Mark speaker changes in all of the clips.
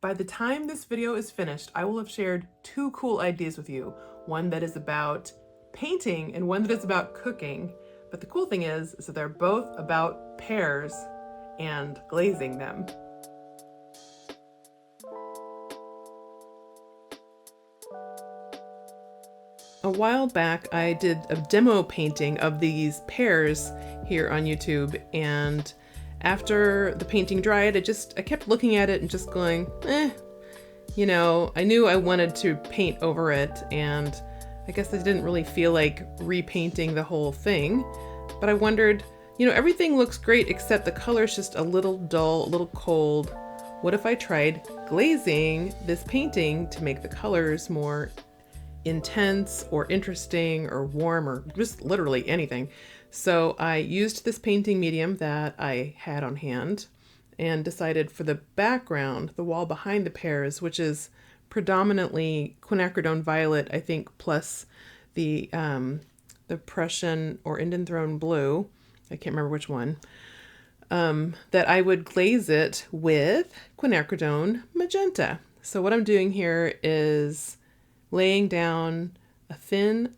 Speaker 1: By the time this video is finished, I will have shared two cool ideas with you. One that is about painting and one that is about cooking. But the cool thing is that they're both about pears and glazing them. A while back, I did a demo painting of these pears here on YouTube, and after the painting dried, I kept looking at it and just going, you know, I knew I wanted to paint over it, and I guess I didn't really feel like repainting the whole thing, but I wondered, you know, everything looks great except the color's just a little dull, a little cold. What if I tried glazing this painting to make the colors more intense or interesting or warm or just literally anything? So I used this painting medium that I had on hand and decided for the background, the wall behind the pears, which is predominantly quinacridone violet, I think, plus the Prussian or Indian Throne blue, I can't remember which one, that I would glaze it with quinacridone magenta. So what I'm doing here is laying down a thin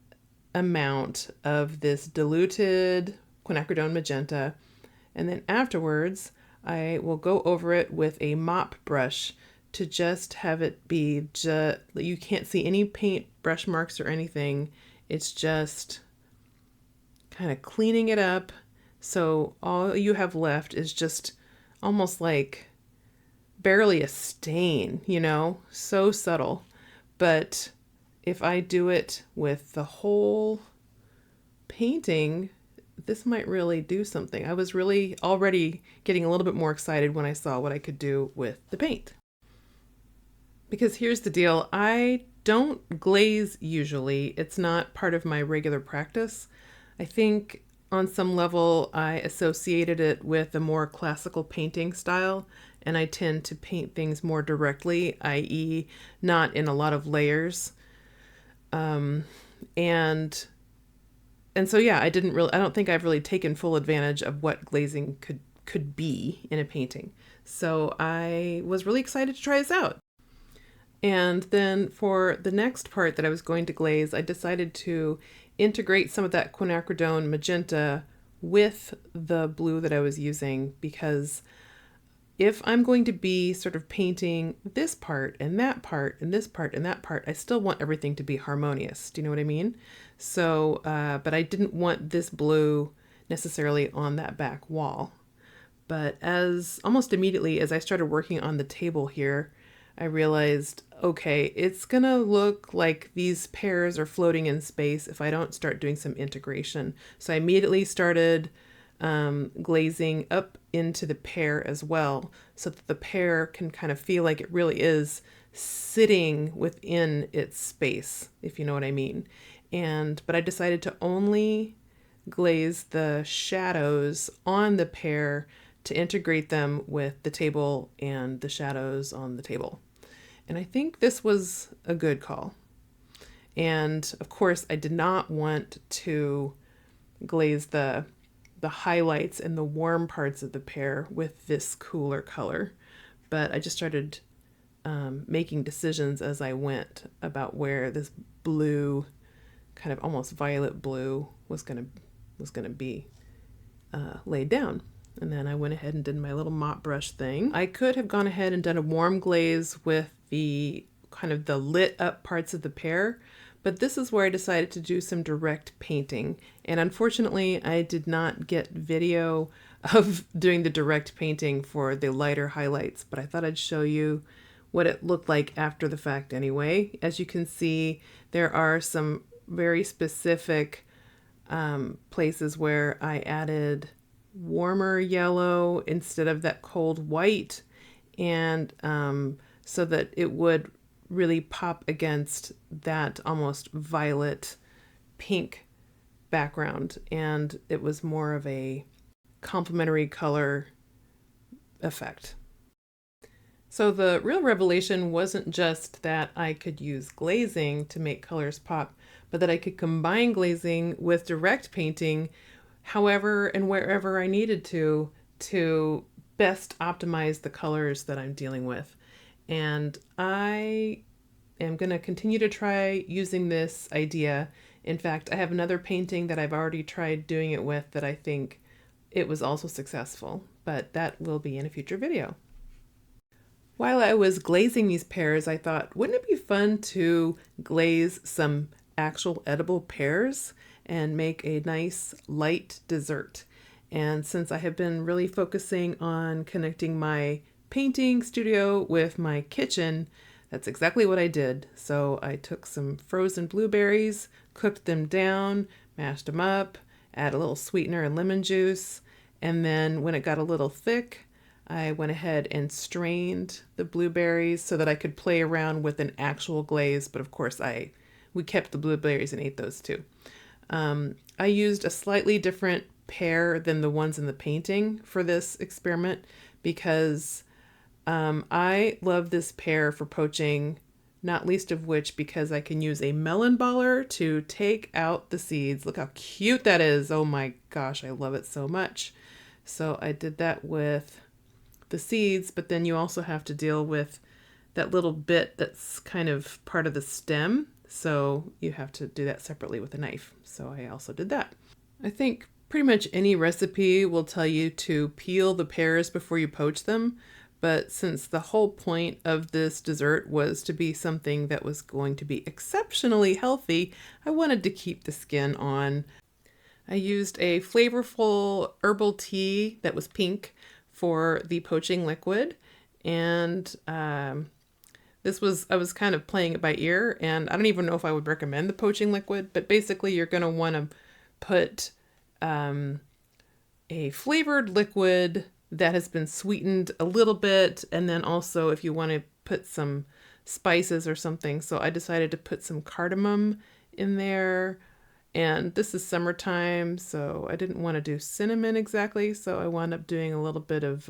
Speaker 1: amount of this diluted quinacridone magenta, and then afterwards I will go over it with a mop brush to just have it be you can't see any paint brush marks or anything. It's just kind of cleaning it up, so all you have left is just almost like barely a stain, you know, so subtle. But if I do it with the whole painting, this might really do something. I was really already getting a little bit more excited when I saw what I could do with the paint. Because here's the deal, I don't glaze usually. It's not part of my regular practice. I think on some level I associated it with a more classical painting style, and I tend to paint things more directly, i.e. not in a lot of layers. And so yeah, I don't think I've really taken full advantage of what glazing could be in a painting. So I was really excited to try this out. And then for the next part that I was going to glaze, I decided to integrate some of that quinacridone magenta with the blue that I was using, because if I'm going to be sort of painting this part and that part and this part and that part, I still want everything to be harmonious. Do you know what I mean? So, but I didn't want this blue necessarily on that back wall. But almost immediately as I started working on the table here, I realized, okay, it's gonna look like these pears are floating in space if I don't start doing some integration. So I immediately started glazing up into the pear as well, so that the pear can kind of feel like it really is sitting within its space, if you know what I mean. But I decided to only glaze the shadows on the pear to integrate them with the table and the shadows on the table. And I think this was a good call. And of course, I did not want to glaze the highlights and the warm parts of the pear with this cooler color, but I just started making decisions as I went about where this blue, kind of almost violet blue, was gonna be laid down. And then I went ahead and did my little mop brush thing. I could have gone ahead and done a warm glaze with the kind of the lit up parts of the pear, but this is where I decided to do some direct painting. And unfortunately, I did not get video of doing the direct painting for the lighter highlights, but I thought I'd show you what it looked like after the fact anyway. As you can see, there are some very specific places where I added warmer yellow instead of that cold white, and so that it would really pop against that almost violet pink background, and it was more of a complementary color effect. So the real revelation wasn't just that I could use glazing to make colors pop, but that I could combine glazing with direct painting however and wherever I needed to best optimize the colors that I'm dealing with. And I am going to continue to try using this idea. In fact, I have another painting that I've already tried doing it with that I think it was also successful, but that will be in a future video. While I was glazing these pears, I thought, wouldn't it be fun to glaze some actual edible pears and make a nice light dessert? And since I have been really focusing on connecting my painting studio with my kitchen, that's exactly what I did. So I took some frozen blueberries, cooked them down, mashed them up, add a little sweetener and lemon juice, and then when it got a little thick, I went ahead and strained the blueberries so that I could play around with an actual glaze, but of course we kept the blueberries and ate those too. I used a slightly different pear than the ones in the painting for this experiment because I love this pear for poaching, not least of which because I can use a melon baller to take out the seeds. Look how cute that is. Oh my gosh, I love it so much. So I did that with the seeds, but then you also have to deal with that little bit that's kind of part of the stem. So you have to do that separately with a knife. So I also did that. I think pretty much any recipe will tell you to peel the pears before you poach them. But since the whole point of this dessert was to be something that was going to be exceptionally healthy, I wanted to keep the skin on. I used a flavorful herbal tea that was pink for the poaching liquid, and I was kind of playing it by ear, and I don't even know if I would recommend the poaching liquid, but basically you're going to want to put a flavored liquid that has been sweetened a little bit, and then also if you want to put some spices or something. So I decided to put some cardamom in there, and this is summertime, so I didn't want to do cinnamon exactly, so I wound up doing a little bit of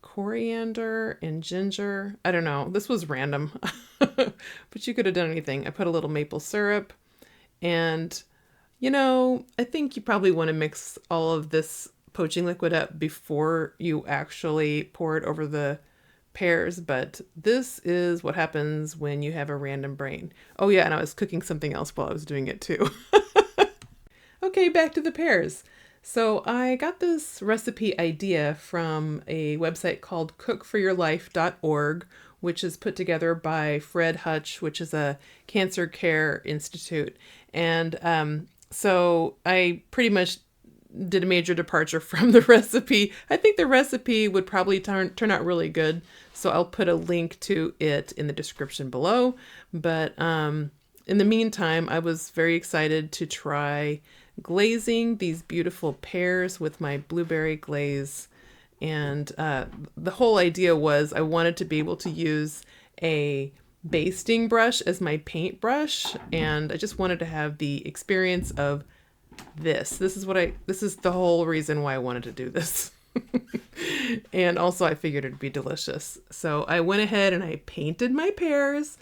Speaker 1: coriander and ginger. I don't know, this was random, but you could have done anything. I put a little maple syrup, and I think you probably want to mix all of this poaching liquid up before you actually pour it over the pears, but this is what happens when you have a random brain. Oh yeah, and I was cooking something else while I was doing it too. Okay, back to the pears. So I got this recipe idea from a website called cookforyourlife.org, which is put together by Fred Hutch, which is a cancer care institute. And so I pretty much did a major departure from the recipe. I think the recipe would probably turn out really good, so I'll put a link to it in the description below. But in the meantime, I was very excited to try glazing these beautiful pears with my blueberry glaze. And the whole idea was I wanted to be able to use a basting brush as my paint brush, and I just wanted to have the experience of this. This is the whole reason why I wanted to do this. And also I figured it'd be delicious. So I went ahead and I painted my pears,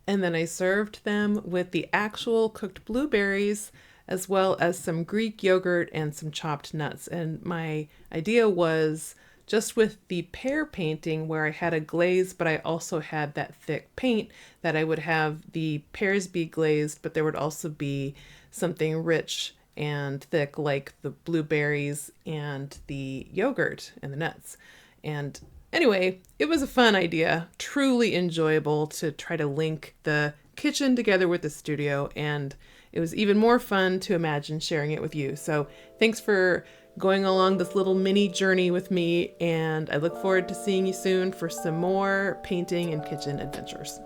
Speaker 1: and then I served them with the actual cooked blueberries, as well as some Greek yogurt and some chopped nuts. And my idea was just with the pear painting where I had a glaze, but I also had that thick paint, that I would have the pears be glazed, but there would also be something rich and thick like the blueberries and the yogurt and the nuts. And anyway, it was a fun idea, truly enjoyable to try to link the kitchen together with the studio, and it was even more fun to imagine sharing it with you. So thanks for going along this little mini journey with me, and I look forward to seeing you soon for some more painting and kitchen adventures.